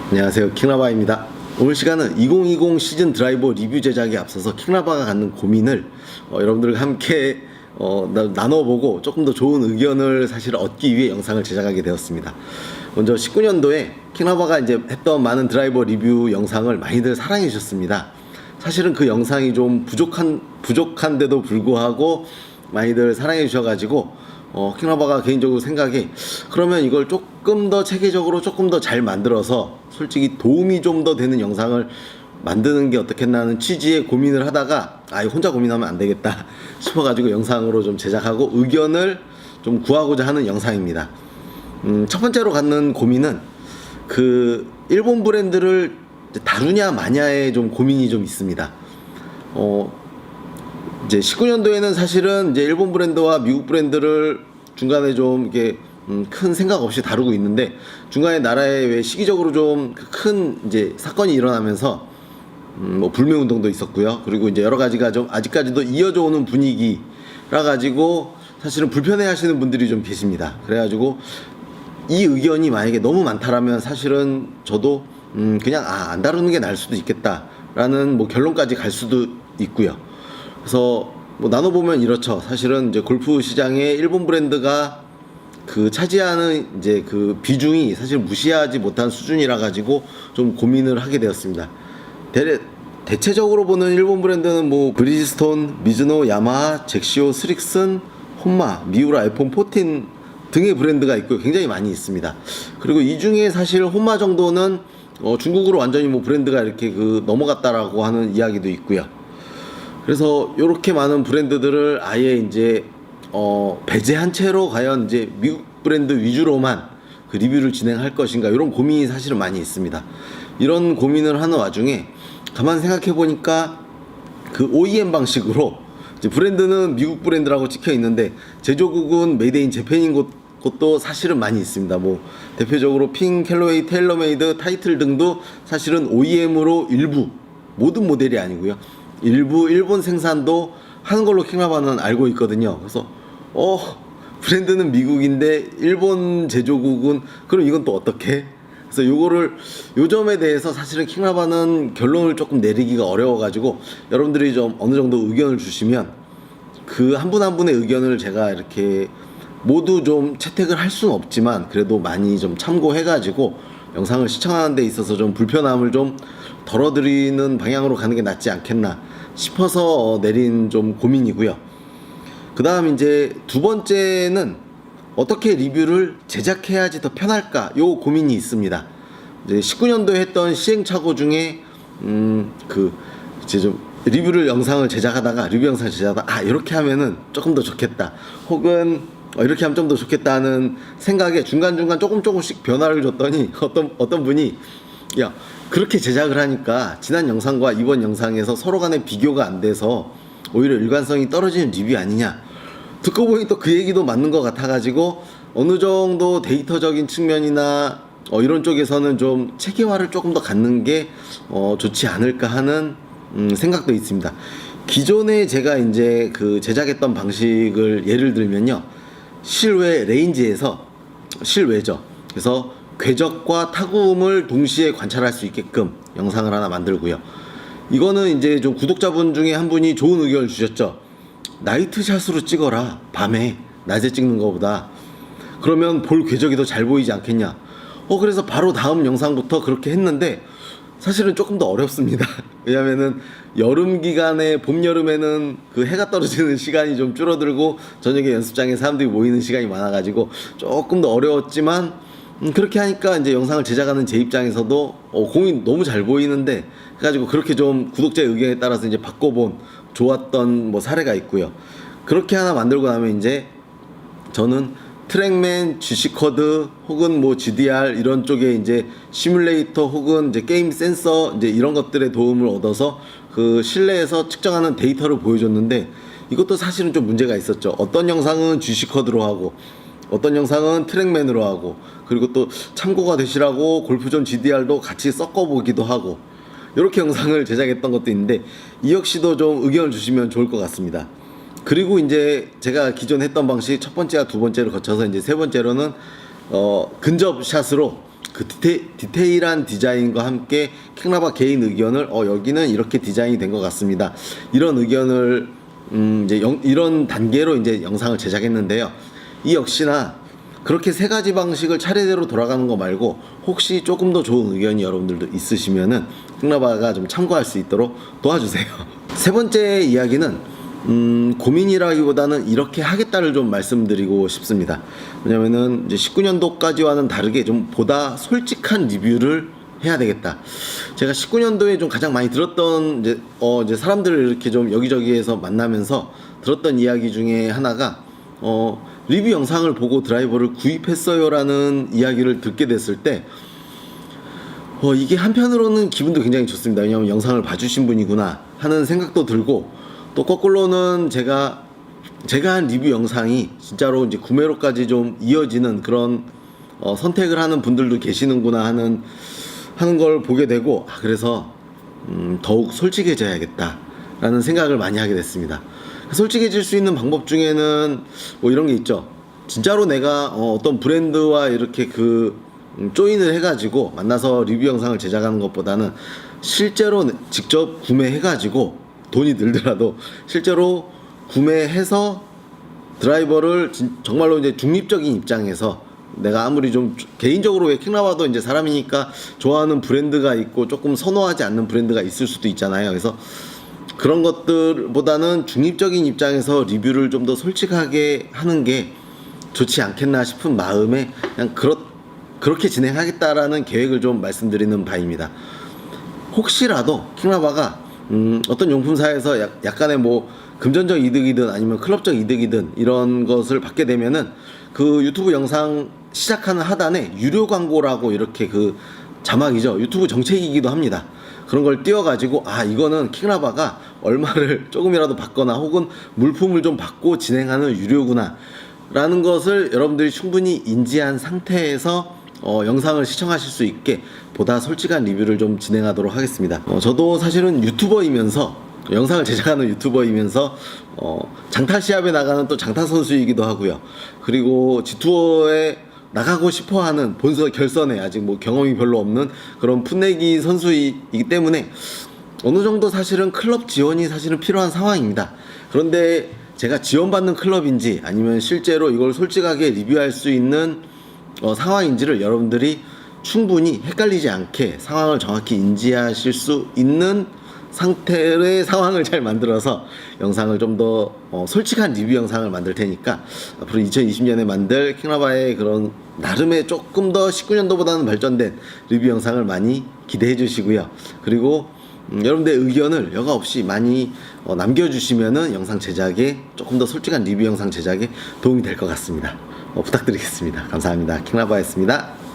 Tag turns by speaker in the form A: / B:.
A: 안녕하세요, 킹라바입니다. 오늘 시간은 2020 시즌 드라이버 리뷰 제작에 앞서서 킹라바가 갖는 고민을 여러분들과 함께 나눠보고 조금 더 좋은 의견을 사실 얻기 위해 영상을 제작하게 되었습니다. 먼저 19년도에 킹라바가 이제 했던 많은 드라이버 리뷰 영상을 많이들 사랑해 주셨습니다. 사실은 그 영상이 좀 부족한데도 불구하고 많이들 사랑해 주셔가지고 킹라바가 개인적으로 생각에 그러면 이걸 조금 더 체계적으로 조금 더 잘 만들어서 솔직히 도움이 좀 더 되는 영상을 만드는 게 어떻겠나 하는 취지의 고민을 하다가 혼자 고민하면 안 되겠다 싶어가지고 영상으로 좀 제작하고 의견을 좀 구하고자 하는 영상입니다. 첫 번째로 갖는 고민은 그 일본 브랜드를 다루냐 마냐의 좀 고민이 좀 있습니다. 이제 19년도에는 사실은 이제 일본 브랜드와 미국 브랜드를 중간에 좀 이렇게 큰 생각 없이 다루고 있는데 중간에 나라에 왜 시기적으로 좀 큰 이제 사건이 일어나면서 뭐 불매 운동도 있었고요. 그리고 이제 여러 가지가 좀 아직까지도 이어져 오는 분위기라 가지고 사실은 불편해 하시는 분들이 좀 계십니다. 그래가지고 이 의견이 만약에 너무 많다라면 사실은 저도 그냥 안 다루는 게 나을 수도 있겠다라는 뭐 결론까지 갈 수도 있고요. 그래서 뭐 나눠보면 이렇죠. 사실은 이제 골프 시장에 일본 브랜드가 그 차지하는 이제 그 비중이 사실 무시하지 못한 수준이라 가지고 좀 고민을 하게 되었습니다. 대체적으로 보는 일본 브랜드는 뭐 브리지스톤, 미즈노, 야마하, 잭시오, 스릭슨, 혼마, 미우라, 아이폰 14 등의 브랜드가 있고 굉장히 많이 있습니다. 그리고 이 중에 사실 혼마 정도는 중국으로 완전히 뭐 브랜드가 이렇게 그 넘어갔다라고 하는 이야기도 있고요. 그래서 이렇게 많은 브랜드들을 아예 이제 배제한 채로 과연 이제 미국 브랜드 위주로만 그 리뷰를 진행할 것인가 이런 고민이 사실은 많이 있습니다. 이런 고민을 하는 와중에 가만 생각해 보니까 그 OEM 방식으로 이제 브랜드는 미국 브랜드라고 찍혀 있는데 제조국은 메이드 인 재팬인 곳도 사실은 많이 있습니다. 뭐 대표적으로 핑, 캘로웨이, 테일러메이드, 타이틀 등도 사실은 OEM으로 일부 모든 모델이 아니고요. 일부 일본 생산도 하는 걸로 킹라바는 알고 있거든요. 그래서 브랜드는 미국인데 일본 제조국은 그럼 이건 또 어떻게? 그래서 요 점에 대해서 사실은 킹라바는 결론을 조금 내리기가 어려워가지고 여러분들이 좀 어느 정도 의견을 주시면 그 한 분 한 분의 의견을 제가 이렇게 모두 좀 채택을 할 수는 없지만 그래도 많이 좀 참고해가지고 영상을 시청하는 데 있어서 좀 불편함을 좀 덜어드리는 방향으로 가는 게 낫지 않겠나 싶어서 내린 좀 고민이고요. 그 다음 이제 두 번째는 어떻게 리뷰를 제작해야지 더 편할까 요 고민이 있습니다. 이제 19년도에 했던 시행착오 중에 이제 좀 리뷰를 영상을 제작하다가 리뷰 영상을 제작하다가 이렇게 하면은 조금 더 좋겠다 혹은 이렇게 하면 좀 더 좋겠다 하는 생각에 중간중간 조금씩 변화를 줬더니 어떤 분이 야 그렇게 제작을 하니까 지난 영상과 이번 영상에서 서로 간에 비교가 안 돼서 오히려 일관성이 떨어지는 리뷰 아니냐. 듣고 보니 또 그 얘기도 맞는 것 같아가지고 어느 정도 데이터적인 측면이나 이런 쪽에서는 좀 체계화를 조금 더 갖는 게 좋지 않을까 하는 생각도 있습니다. 기존에 제가 이제 그 제작했던 방식을 예를 들면요. 실외 레인지에서 실외죠. 그래서 궤적과 타구음을 동시에 관찰할 수 있게끔 영상을 하나 만들고요. 이거는 이제 좀 구독자분 중에 한 분이 좋은 의견을 주셨죠. 나이트샷으로 찍어라. 밤에 낮에 찍는 것보다. 그러면 볼 궤적이 더 잘 보이지 않겠냐. 그래서 바로 다음 영상부터 그렇게 했는데 사실은 조금 더 어렵습니다. 왜냐면은 여름 기간에 봄 여름에는 그 해가 떨어지는 시간이 좀 줄어들고 저녁에 연습장에 사람들이 모이는 시간이 많아가지고 조금 더 어려웠지만 그렇게 하니까 이제 영상을 제작하는 제 입장에서도 공이 너무 잘 보이는데 해가지고 그렇게 좀 구독자의 의견에 따라서 이제 바꿔본 좋았던 뭐 사례가 있고요. 그렇게 하나 만들고 나면 이제 저는 트랙맨, GC커드 혹은 뭐 GDR 이런 쪽에 이제 시뮬레이터 혹은 이제 게임 센서 이제 이런 것들의 도움을 얻어서 그 실내에서 측정하는 데이터를 보여줬는데 이것도 사실은 좀 문제가 있었죠. 어떤 영상은 GC커드로 하고 어떤 영상은 트랙맨으로 하고 그리고 또 참고가 되시라고 골프존 GDR도 같이 섞어보기도 하고 이렇게 영상을 제작했던 것도 있는데 이 역시도 좀 의견을 주시면 좋을 것 같습니다. 그리고 이제 제가 기존 했던 방식 첫 번째와 두 번째를 거쳐서 이제 세 번째로는 근접샷으로 그 디테일한 디자인과 함께 킹라바 개인 의견을 여기는 이렇게 디자인이 된 것 같습니다. 이런 의견을 이제 이런 단계로 이제 영상을 제작했는데요. 이 역시나 그렇게 세 가지 방식을 차례대로 돌아가는 거 말고 혹시 조금 더 좋은 의견이 여러분들도 있으시면은 킹라바가 좀 참고할 수 있도록 도와주세요. 세 번째 이야기는 고민이라기보다는 이렇게 하겠다를 좀 말씀드리고 싶습니다. 왜냐면은 이제 19년도까지와는 다르게 좀 보다 솔직한 리뷰를 해야 되겠다. 제가 19년도에 좀 가장 많이 들었던 이제 사람들을 이렇게 좀 여기저기에서 만나면서 들었던 이야기 중에 하나가 리뷰 영상을 보고 드라이버를 구입했어요라는 이야기를 듣게 됐을 때 이게 한편으로는 기분도 굉장히 좋습니다. 왜냐하면 영상을 봐주신 분이구나 하는 생각도 들고, 또 거꾸로는 제가 한 리뷰 영상이 진짜로 이제 구매로까지 좀 이어지는 그런 선택을 하는 분들도 계시는구나 하는 걸 보게 되고, 그래서 더욱 솔직해져야겠다라는 생각을 많이 하게 됐습니다. 솔직해질 수 있는 방법 중에는 뭐 이런 게 있죠. 진짜로 내가 어떤 브랜드와 이렇게 조인을 해가지고 만나서 리뷰 영상을 제작하는 것보다는 실제로 직접 구매해가지고 돈이 들더라도 실제로 구매해서 드라이버를 정말로 이제 중립적인 입장에서, 내가 아무리 좀 개인적으로 왜 킹라바도 이제 사람이니까 좋아하는 브랜드가 있고 조금 선호하지 않는 브랜드가 있을 수도 있잖아요. 그래서 그런 것들보다는 중립적인 입장에서 리뷰를 좀 더 솔직하게 하는 게 좋지 않겠나 싶은 마음에 그냥 그렇게 진행하겠다라는 계획을 좀 말씀드리는 바입니다. 혹시라도 킹라바가 어떤 용품사에서 약간의 뭐 금전적 이득이든 아니면 클럽적 이득이든 이런 것을 받게 되면은 그 유튜브 영상 시작하는 하단에 유료 광고라고 이렇게 자막이죠. 유튜브 정책이기도 합니다. 그런 걸 띄워가지고 이거는 킹라바가 얼마를 조금이라도 받거나 혹은 물품을 좀 받고 진행하는 유료구나 라는 것을 여러분들이 충분히 인지한 상태에서 영상을 시청하실 수 있게 보다 솔직한 리뷰를 좀 진행하도록 하겠습니다. 저도 사실은 유튜버이면서, 영상을 제작하는 유튜버이면서 장타 시합에 나가는 또 장타 선수이기도 하고요. 그리고 G2어에 나가고 싶어하는 결선에 아직 뭐 경험이 별로 없는 그런 풋내기 선수이기 때문에 어느 정도 사실은 클럽 지원이 사실은 필요한 상황입니다. 그런데 제가 지원받는 클럽인지 아니면 실제로 이걸 솔직하게 리뷰할 수 있는 상황인지를 여러분들이 충분히 헷갈리지 않게 상황을 정확히 인지하실 수 있는 상태의 상황을 잘 만들어서 영상을 좀 더 솔직한 리뷰 영상을 만들 테니까 앞으로 2020년에 만들 킹라바의 그런 나름의 조금 더 19년도보다는 발전된 리뷰 영상을 많이 기대해 주시고요. 그리고 여러분들의 의견을 여과 없이 많이 남겨주시면은 영상 제작에, 조금 더 솔직한 리뷰 영상 제작에 도움이 될 것 같습니다. 부탁드리겠습니다. 감사합니다. 킹라바였습니다.